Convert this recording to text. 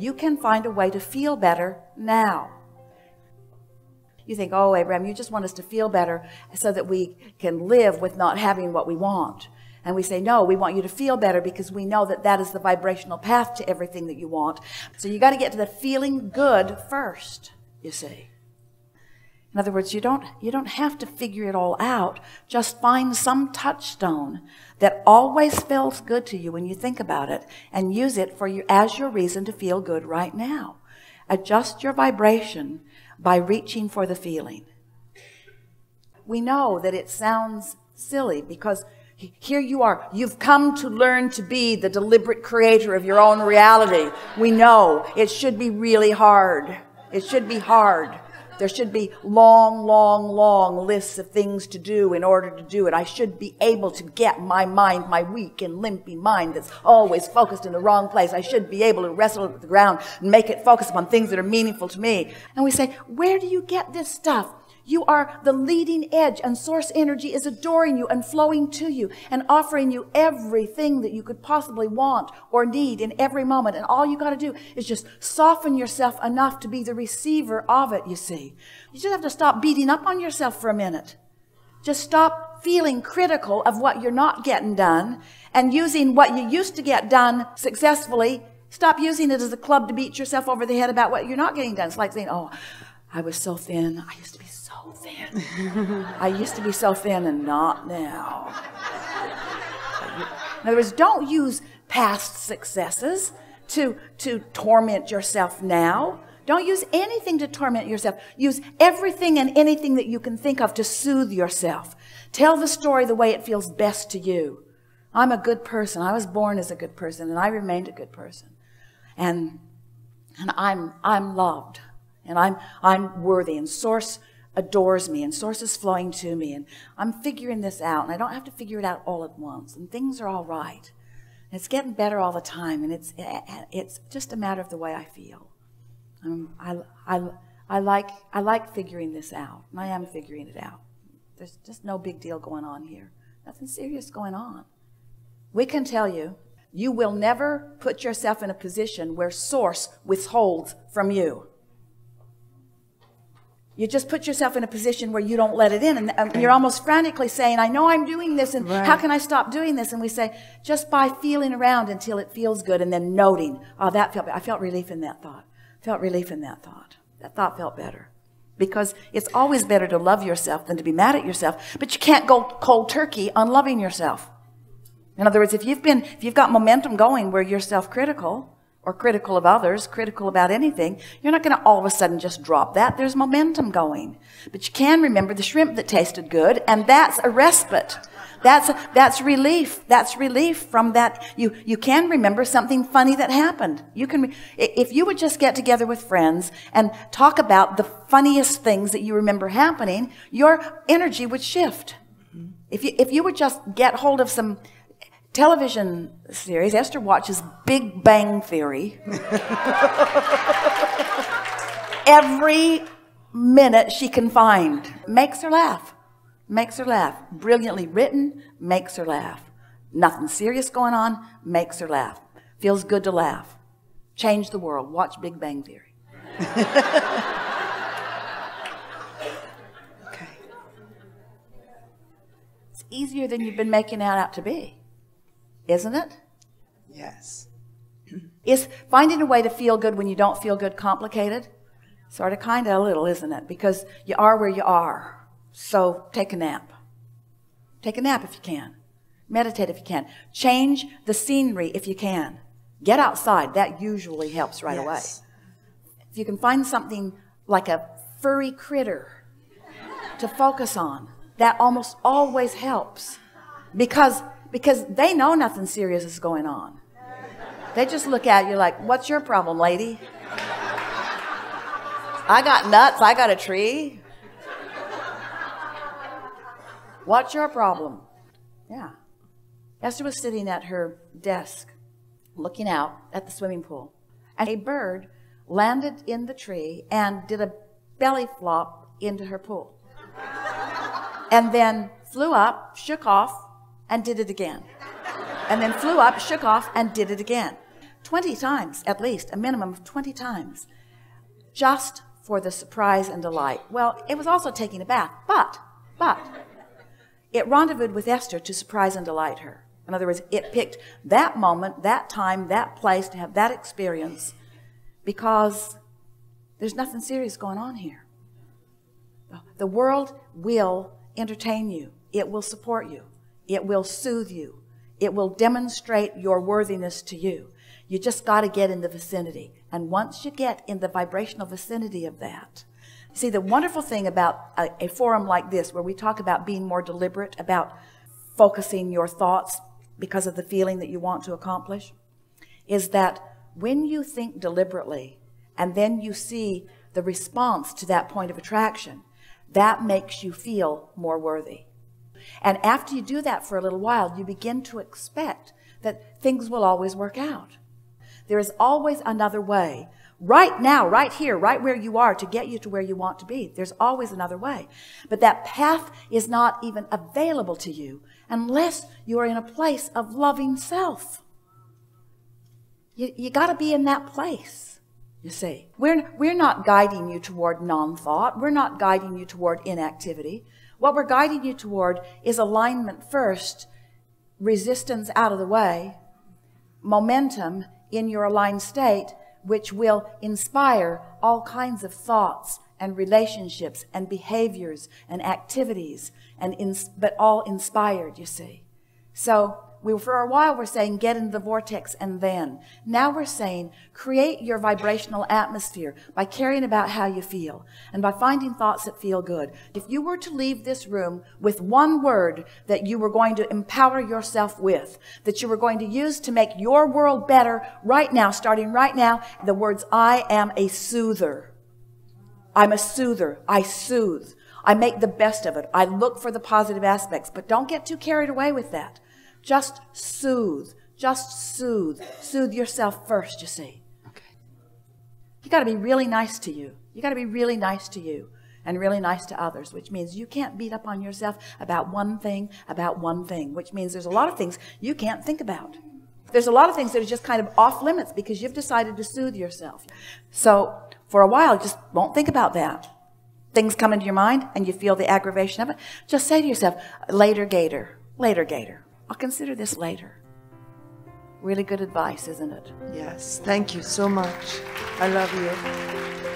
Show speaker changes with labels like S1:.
S1: you can find a way to feel better now. You think, oh, Abraham, you just want us to feel better so that we can live with not having what we want. And we say, no, we want you to feel better because we know that that is the vibrational path to everything that you want. So you got to get to the feeling good first, you see. In other words, you don't have to figure it all out. Just find some touchstone that always feels good to you when you think about it and use it for you as your reason to feel good right now. Adjust your vibration by reaching for the feeling. We know that it sounds silly because here you are. You've come to learn to be the deliberate creator of your own reality. We know it should be really hard. It should be hard. There should be long, long, long lists of things to do in order to do it. I should be able to get my mind, my weak and limpy mind that's always focused in the wrong place. I should be able to wrestle it with the ground and make it focus upon things that are meaningful to me. And we say, where do you get this stuff? You are the leading edge, and source energy is adoring you and flowing to you and offering you everything that you could possibly want or need in every moment. And all you got to do is just soften yourself enough to be the receiver of it, you see. You just have to stop beating up on yourself for a minute. Just stop feeling critical of what you're not getting done and using what you used to get done successfully. Stop using it as a club to beat yourself over the head about what you're not getting done. It's like saying, oh, I was so thin. I used to be so thin. I used to be so thin and not now. In other words, don't use past successes to torment yourself now. Don't use anything to torment yourself. Use everything and anything that you can think of to soothe yourself. Tell the story the way it feels best to you. I'm a good person. I was born as a good person, and I remained a good person. And I'm loved. And I'm worthy, and Source adores me, and Source is flowing to me, and I'm figuring this out, and I don't have to figure it out all at once, and things are all right. And it's getting better all the time, and it's just a matter of the way I feel. I like figuring this out, and I am figuring it out. There's just no big deal going on here. Nothing serious going on. We can tell you, you will never put yourself in a position where Source withholds from you. You just put yourself in a position where you don't let it in. And you're almost frantically saying, I know I'm doing this, and how can I stop doing this? And we say, just by feeling around until it feels good and then noting, oh, that felt better. I felt relief in that thought. Felt relief in that thought. That thought felt better. Because it's always better to love yourself than to be mad at yourself. But you can't go cold turkey on loving yourself. In other words, if you've got momentum going where you're self-critical, or critical of others, critical about anything, you're not going to all of a sudden just drop that. There's momentum going. But you can remember the shrimp that tasted good, and that's a respite. That's relief. That's relief from that. You can remember something funny that happened. You can, if you would just get together with friends and talk about the funniest things that you remember happening, your energy would shift. If you would just get hold of some television series. Esther watches Big Bang Theory. Every minute she can find. Makes her laugh. Makes her laugh. Brilliantly written, makes her laugh. Nothing serious going on, makes her laugh. Feels good to laugh. Change the world. Watch Big Bang Theory. Okay. It's easier than you've been making it out to be. Isn't it?
S2: Yes.
S1: Is finding a way to feel good when you don't feel good complicated? Sort of, kind of, a little, isn't it? Because you are where you are. So take a nap. Take a nap if you can. Meditate if you can. Change the scenery if you can. Get outside. That usually helps right away. If you can find something like a furry critter to focus on, that almost always helps. Because they know nothing serious is going on. They just look at you like, what's your problem, lady? I got nuts, I got a tree. What's your problem? Yeah. Esther was sitting at her desk, looking out at the swimming pool. And a bird landed in the tree and did a belly flop into her pool. And then flew up, shook off, and did it again. And then flew up, shook off, and did it again. 20 times, at least, a minimum of 20 times, just for the surprise and delight. Well, it was also taking a bath, but it rendezvoused with Esther to surprise and delight her. In other words, it picked that moment, that time, that place to have that experience, because there's nothing serious going on here. The world will entertain you. It will support you. It will soothe you. It will demonstrate your worthiness to you. You just got to get in the vicinity. And once you get in the vibrational vicinity of that, see, the wonderful thing about a forum like this, where we talk about being more deliberate, about focusing your thoughts because of the feeling that you want to accomplish, is that when you think deliberately and then you see the response to that point of attraction, that makes you feel more worthy. And after you do that for a little while, you begin to expect that things will always work out. There is always another way. Right now, right here, right where you are, to get you to where you want to be. There's always another way. But that path is not even available to you unless you are in a place of loving self. You got to be in that place, you see. We're not guiding you toward non-thought. We're not guiding you toward inactivity. What we're guiding you toward is alignment first, resistance out of the way, momentum in your aligned state, which will inspire all kinds of thoughts and relationships and behaviors and activities, but all inspired, you see. So for a while we're saying get into the vortex, and then. Now we're saying create your vibrational atmosphere by caring about how you feel and by finding thoughts that feel good. If you were to leave this room with one word that you were going to empower yourself with, that you were going to use to make your world better right now, starting right now, the words, I am a soother. I'm a soother. I soothe. I make the best of it. I look for the positive aspects, but don't get too carried away with that. Just soothe. Just soothe. Soothe yourself first, you see. Okay. You got to be really nice to you. You got to be really nice to you and really nice to others, which means you can't beat up on yourself about one thing, which means there's a lot of things you can't think about. There's a lot of things that are just kind of off limits because you've decided to soothe yourself. So for a while, just won't think about that. Things come into your mind and you feel the aggravation of it. Just say to yourself, later, Gator, later, Gator. I'll consider this later. Really good advice, isn't it?
S2: Yes, thank you so much. I love you.